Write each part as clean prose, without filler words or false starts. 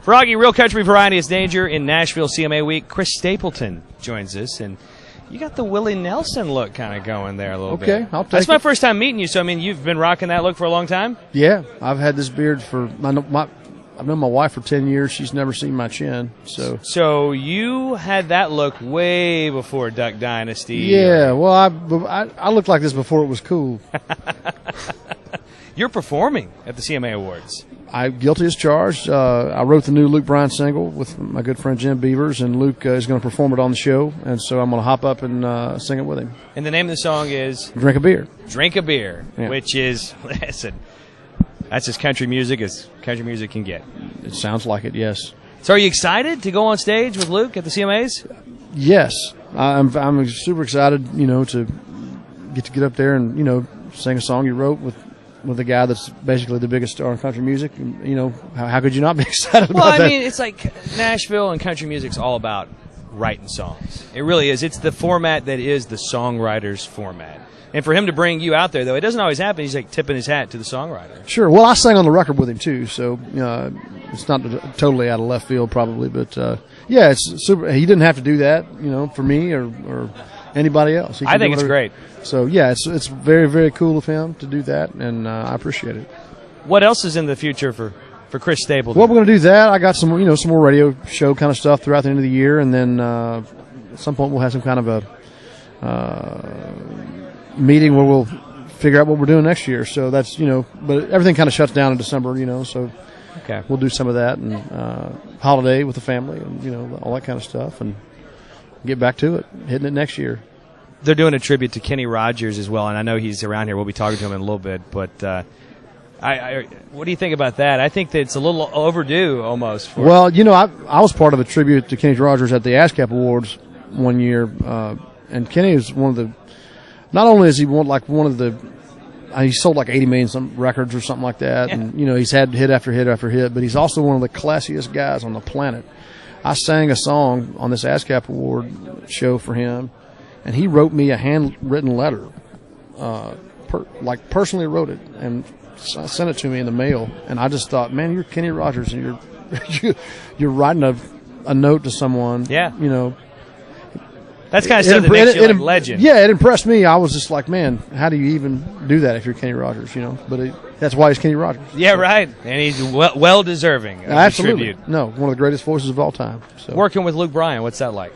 Froggy, Real Country Variety is Danger in Nashville CMA Week. Chris Stapleton joins us, and you got the Willie Nelson look kind of going there a little bit. Okay, I'll take it. That's my first time meeting you, so, I mean, you've been rocking that look for a long time? Yeah, I've had this beard for I've known my wife for 10 years. She's never seen my chin. So you had that look way before Duck Dynasty. Yeah, well, I looked like this before it was cool. You're performing at the CMA Awards. I'm guilty as charged. I wrote the new Luke Bryan single with my good friend Jim Beavers, and Luke is going to perform it on the show, and so I'm going to hop up and sing it with him. And the name of the song is? Drink a Beer. Drink a Beer, yeah. Which is, listen, that's as country music can get. It sounds like it, yes. So are you excited to go on stage with Luke at the CMAs? Yes. I'm super excited, to get up there and, sing a song you wrote with a guy that's basically the biggest star in country music. How could you not be excited about that? Well, I mean, it's like Nashville and country music's all about writing songs. It really is. It's the format that is the songwriter's format. And for him to bring you out there, though, it doesn't always happen. He's like tipping his hat to the songwriter. Sure. Well, I sang on the record with him, too, so it's not totally out of left field probably. But, yeah, it's super. He didn't have to do that, for me or anybody else. I think it's great. So, yeah, it's very, very cool of him to do that, and I appreciate it. What else is in the future for Chris Stapleton? Well, we're going to do that. I got some more radio show kind of stuff throughout the end of the year, and then at some point we'll have some kind of a meeting where we'll figure out what we're doing next year. So that's, but everything kind of shuts down in December, so okay. We'll do some of that and holiday with the family and, all that kind of stuff and get back to it, hitting it next year. They're doing a tribute to Kenny Rogers as well, and I know he's around here. We'll be talking to him in a little bit, but what do you think about that? I think that it's a little overdue almost. Well, I was part of a tribute to Kenny Rogers at the ASCAP Awards one year, and Kenny is one of the, not only is he one of the, he sold like 80 million some records or something like that, yeah. And he's had hit after hit after hit, but he's also one of the classiest guys on the planet. I sang a song on this ASCAP Award show for him, and he wrote me a handwritten letter, personally wrote it, and sent it to me in the mail. And I just thought, man, you're Kenny Rogers, and you're writing a note to someone. Yeah. That's kind of stuff that makes you like a legend. Yeah, it impressed me. I was just like, man, how do you even do that if you're Kenny Rogers? But that's why he's Kenny Rogers. Yeah, so. Right. And he's well deserving of absolutely. the tribute. No, one of the greatest voices of all time. So. Working with Luke Bryan, what's that like?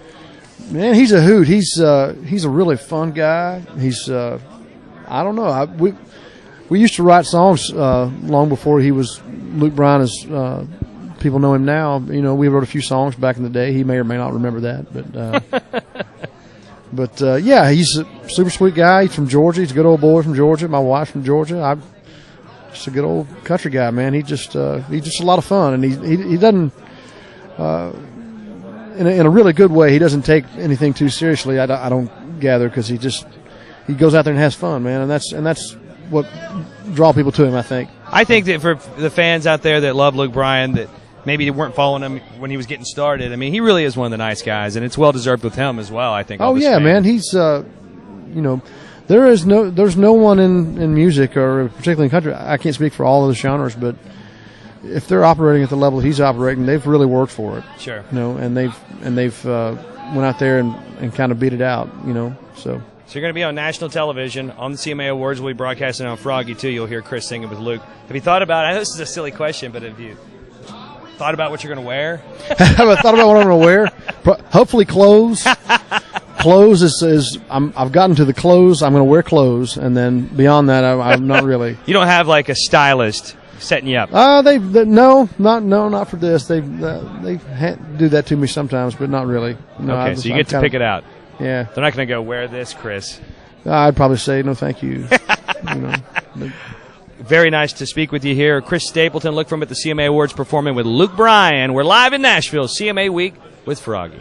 Man, he's a hoot. He's a really fun guy. He's I don't know. We used to write songs long before he was Luke Bryan as people know him now. We wrote a few songs back in the day. He may or may not remember that, but yeah, he's a super sweet guy. He's from Georgia. He's a good old boy from Georgia. My wife's from Georgia. I'm just a good old country guy, man. He's just a lot of fun, and he doesn't. In a really good way, he doesn't take anything too seriously. I don't gather, because he goes out there and has fun, man, and that's what draw people to him. I think that for the fans out there that love Luke Bryan, that maybe they weren't following him when he was getting started. I mean, he really is one of the nice guys, and it's well deserved with him as well. I think. Oh yeah, man, he's there's no one in music, or particularly in country. I can't speak for all of the genres, but if they're operating at the level he's operating, they've really worked for it. Sure. And they've went out there and kind of beat it out. So. So you're going to be on national television on the CMA Awards. We'll be broadcasting on Froggy too. You'll hear Chris singing with Luke. Have you thought about? I know this is a silly question, but have you thought about what you're going to wear? Have I thought about what I'm going to wear? Hopefully clothes. Clothes is I've gotten to the clothes. I'm going to wear clothes, and then beyond that, I'm not really. You don't have like a stylist setting you up? Not for this. They do that to me sometimes, but not really. No, okay, so you get to pick it out. Yeah. They're not going to go, wear this, Chris. I'd probably say no, thank you. Very nice to speak with you here. Chris Stapleton, look for him at the CMA Awards performing with Luke Bryan. We're live in Nashville, CMA Week with Froggy.